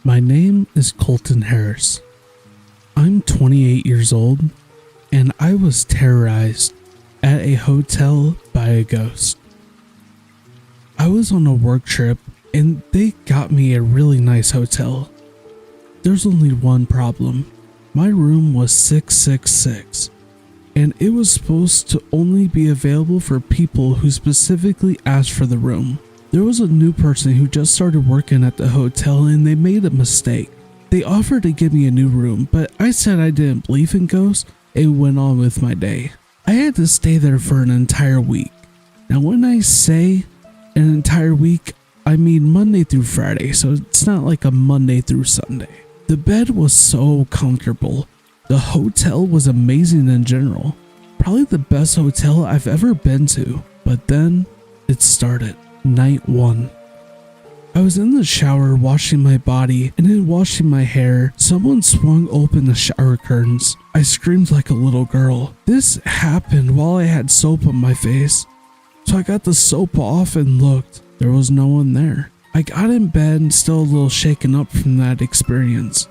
My name is Colton Harris. I'm 28 years old, and I was terrorized at a hotel by a ghost. I was on a work trip, and they got me a really nice hotel. There's only one problem. My room was 666, and it was supposed to only be available for people who specifically asked for the room. There was a new person who just started working at the hotel and they made a mistake. They offered to give me a new room, but I said I didn't believe in ghosts and went on with my day. I had to stay there for an entire week. Now when I say an entire week, I mean Monday through Friday, so it's not like a Monday through Sunday. The bed was so comfortable. The hotel was amazing in general. Probably the best hotel I've ever been to. But then it started. Night 1. I was in the shower washing my body, and in washing my hair, someone swung open the shower curtains. I screamed like a little girl. This happened while I had soap on my face. So I got the soap off and looked. There was no one there. I got in bed, still a little shaken up from that experience.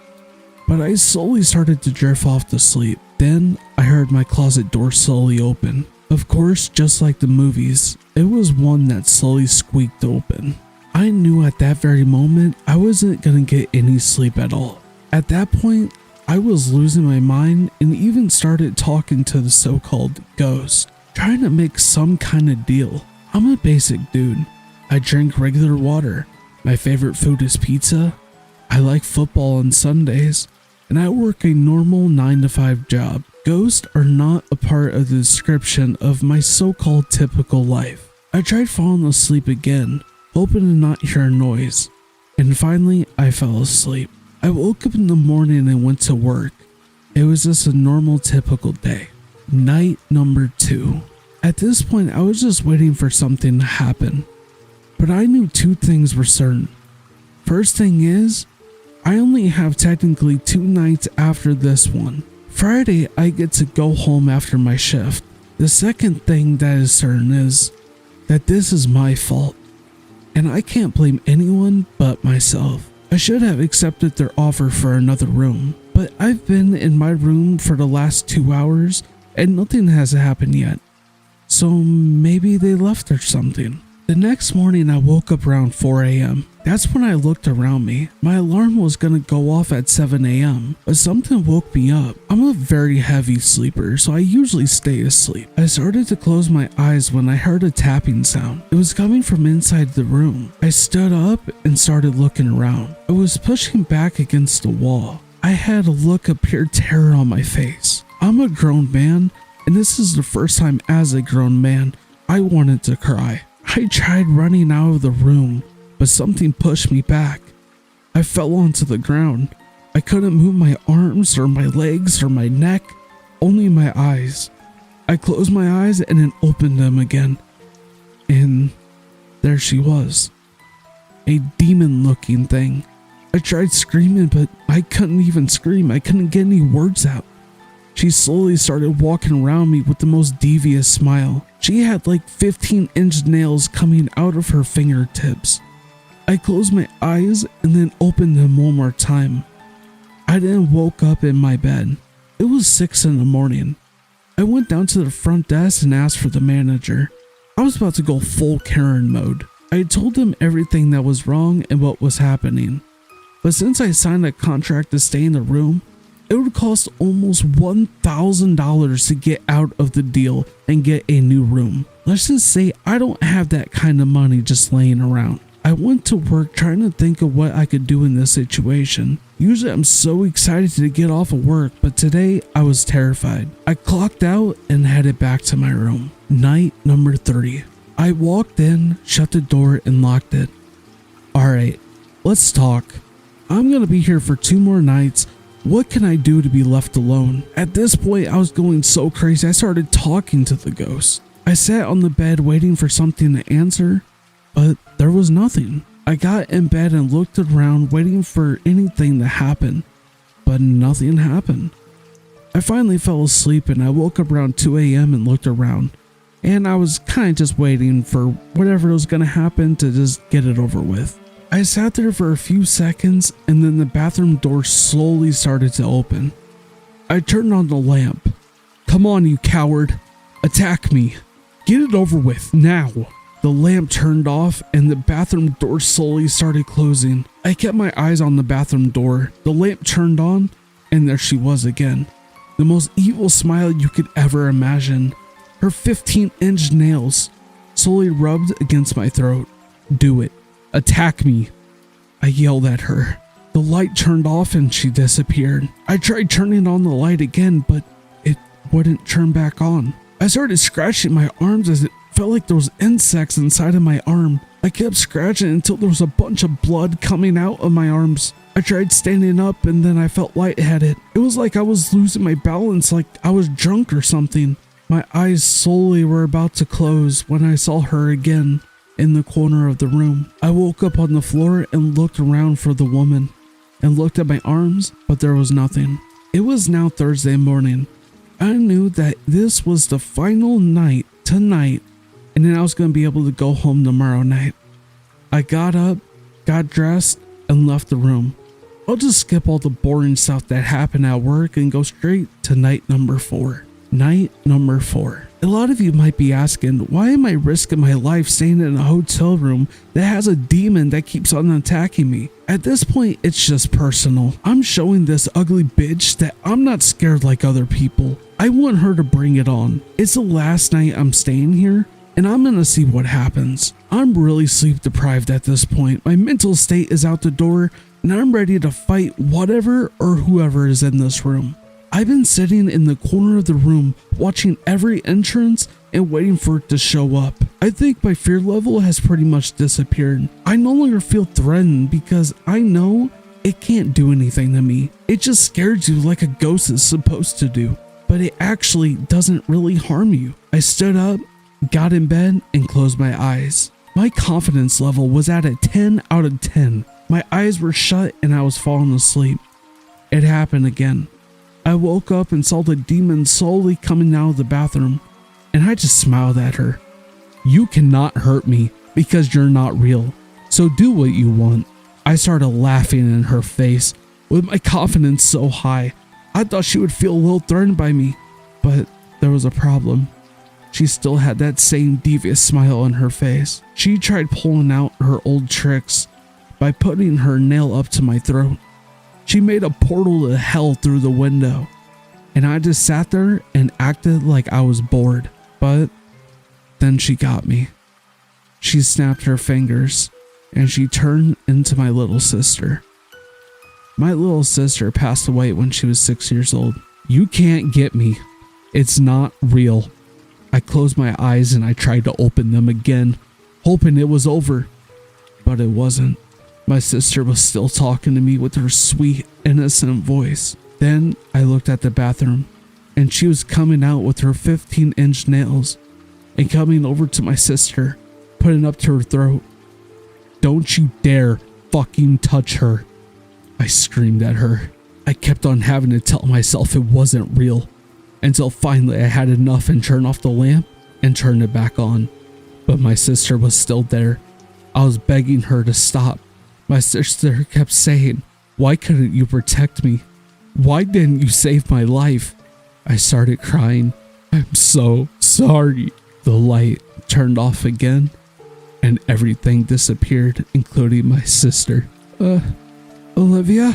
But I slowly started to drift off to sleep. Then I heard my closet door slowly open. Of course, just like the movies, it was one that slowly squeaked open. I knew at that very moment I wasn't gonna get any sleep at all. At that point, I was losing my mind and even started talking to the so-called ghost, trying to make some kind of deal. I'm a basic dude. I drink regular water. My favorite food is pizza. I like football on Sundays, and I work a normal 9-to-5 job. Ghosts are not a part of the description of my so-called typical life. I tried falling asleep again, hoping to not hear a noise, and finally I fell asleep. I woke up in the morning and went to work. It was just a normal typical day. Night number 2. At this point I was just waiting for something to happen, but I knew 2 things were certain. First thing is, I only have technically 2 nights after this one. Friday, I get to go home after my shift. The second thing that is certain is that this is my fault, and I can't blame anyone but myself. I should have accepted their offer for another room, but I've been in my room for the last 2 hours and nothing has happened yet. So maybe they left or something. The next morning I woke up around 4 a.m. That's when I looked around me. My alarm was gonna go off at 7 a.m. but something woke me up. I'm a very heavy sleeper, so I usually stay asleep. I started to close my eyes when I heard a tapping sound. It was coming from inside the room. I stood up and started looking around. I was pushing back against the wall. I had a look of pure terror on my face. I'm a grown man, and this is the first time as a grown man I wanted to cry. I tried running out of the room, but something pushed me back. I fell onto the ground. I couldn't move my arms or my legs or my neck, only my eyes. I closed my eyes and then opened them again. And there she was. A demon-looking thing. I tried screaming, but I couldn't even scream. I couldn't get any words out. She slowly started walking around me with the most devious smile. She had like 15-inch nails coming out of her fingertips. I closed my eyes and then opened them one more time. I then woke up in my bed. It was 6 in the morning. I went down to the front desk and asked for the manager. I was about to go full Karen mode. I had told them everything that was wrong and what was happening. But since I signed a contract to stay in the room, it would cost almost $1,000 to get out of the deal and get a new room. Let's just say I don't have that kind of money just laying around. I went to work trying to think of what I could do in this situation. Usually I'm so excited to get off of work, but today I was terrified. I clocked out and headed back to my room. Night number 3. I walked in, shut the door, and locked it. Alright, let's talk. I'm gonna be here for 2 more nights. What can I do to be left alone? At this point, I was going so crazy, I started talking to the ghost. I sat on the bed waiting for something to answer, but there was nothing. I got in bed and looked around waiting for anything to happen, but nothing happened. I finally fell asleep and I woke up around 2 a.m. and looked around, and I was kind of just waiting for whatever was going to happen to just get it over with. I sat there for a few seconds and then the bathroom door slowly started to open. I turned on the lamp. Come on, you coward. Attack me. Get it over with, now. The lamp turned off and the bathroom door slowly started closing. I kept my eyes on the bathroom door. The lamp turned on and there she was again. The most evil smile you could ever imagine. Her 15-inch nails slowly rubbed against my throat. Do it. Attack me. I yelled at her. The light turned off and she disappeared. I tried turning on the light again, but it wouldn't turn back on. I started scratching my arms as it felt like there was insects inside of my arm. I kept scratching until there was a bunch of blood coming out of my arms. I tried standing up and then I felt lightheaded. It was like I was losing my balance, like I was drunk or something. My eyes slowly were about to close when I saw her again in the corner of the room. I woke up on the floor and looked around for the woman and looked at my arms, but there was nothing. It was now Thursday morning. I knew that this was the final night tonight and then I was going to be able to go home tomorrow night. I got up, got dressed, and left the room. I'll just skip all the boring stuff that happened at work and go straight to night number 4. Night number 4. A lot of you might be asking, why am I risking my life staying in a hotel room that has a demon that keeps on attacking me? At this point, it's just personal. I'm showing this ugly bitch that I'm not scared like other people. I want her to bring it on. It's the last night I'm staying here, and I'm gonna see what happens. I'm really sleep deprived at this point. My mental state is out the door, and I'm ready to fight whatever or whoever is in this room. I've been sitting in the corner of the room watching every entrance and waiting for it to show up. I think my fear level has pretty much disappeared. I no longer feel threatened because I know it can't do anything to me. It just scares you like a ghost is supposed to do, but it actually doesn't really harm you. I stood up, got in bed, and closed my eyes. My confidence level was at a 10 out of 10. My eyes were shut and I was falling asleep. It happened again. I woke up and saw the demon slowly coming out of the bathroom, and I just smiled at her. You cannot hurt me because you're not real, so do what you want. I started laughing in her face with my confidence so high. I thought she would feel a little threatened by me, but there was a problem. She still had that same devious smile on her face. She tried pulling out her old tricks by putting her nail up to my throat. She made a portal to hell through the window, and I just sat there and acted like I was bored. But then she got me. She snapped her fingers, and she turned into my little sister. My little sister passed away when she was 6 years old. You can't get me. It's not real. I closed my eyes and I tried to open them again, hoping it was over, but it wasn't. My sister was still talking to me with her sweet, innocent voice. Then I looked at the bathroom, and she was coming out with her 15-inch nails and coming over to my sister, putting up to her throat. Don't you dare fucking touch her. I screamed at her. I kept on having to tell myself it wasn't real, until finally I had enough and turned off the lamp and turned it back on. But my sister was still there. I was begging her to stop. My sister kept saying, why couldn't you protect me? Why didn't you save my life? I started crying. I'm so sorry. The light turned off again and everything disappeared, including my sister. Olivia?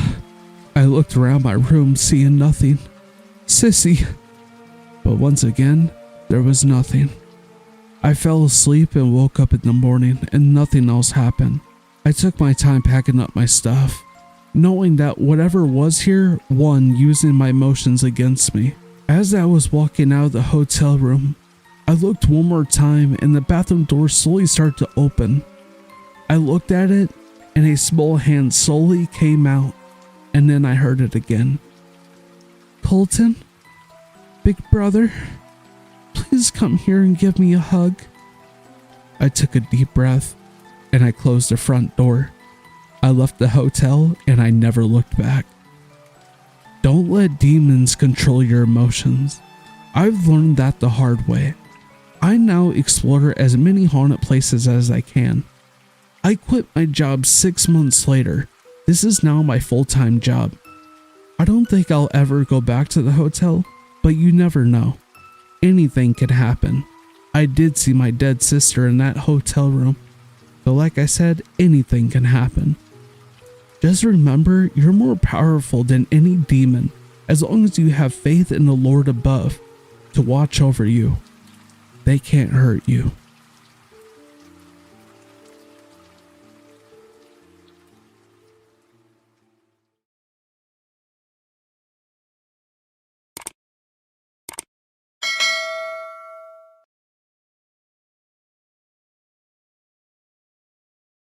I looked around my room, seeing nothing. Sissy. But once again, there was nothing. I fell asleep and woke up in the morning and nothing else happened. I took my time packing up my stuff, knowing that whatever was here won using my emotions against me. As I was walking out of the hotel room, I looked one more time and the bathroom door slowly started to open. I looked at it and a small hand slowly came out, and then I heard it again. Colton? Big brother? Please come here and give me a hug. I took a deep breath and I closed the front door. I left the hotel and I never looked back. Don't let demons control your emotions. I've learned that the hard way. I now explore as many haunted places as I can. I quit my job 6 months later. This is now my full-time job. I don't think I'll ever go back to the hotel, but you never know. Anything could happen. I did see my dead sister in that hotel room. So like I said, anything can happen. Just remember, you're more powerful than any demon as long as you have faith in the Lord above to watch over you. They can't hurt you.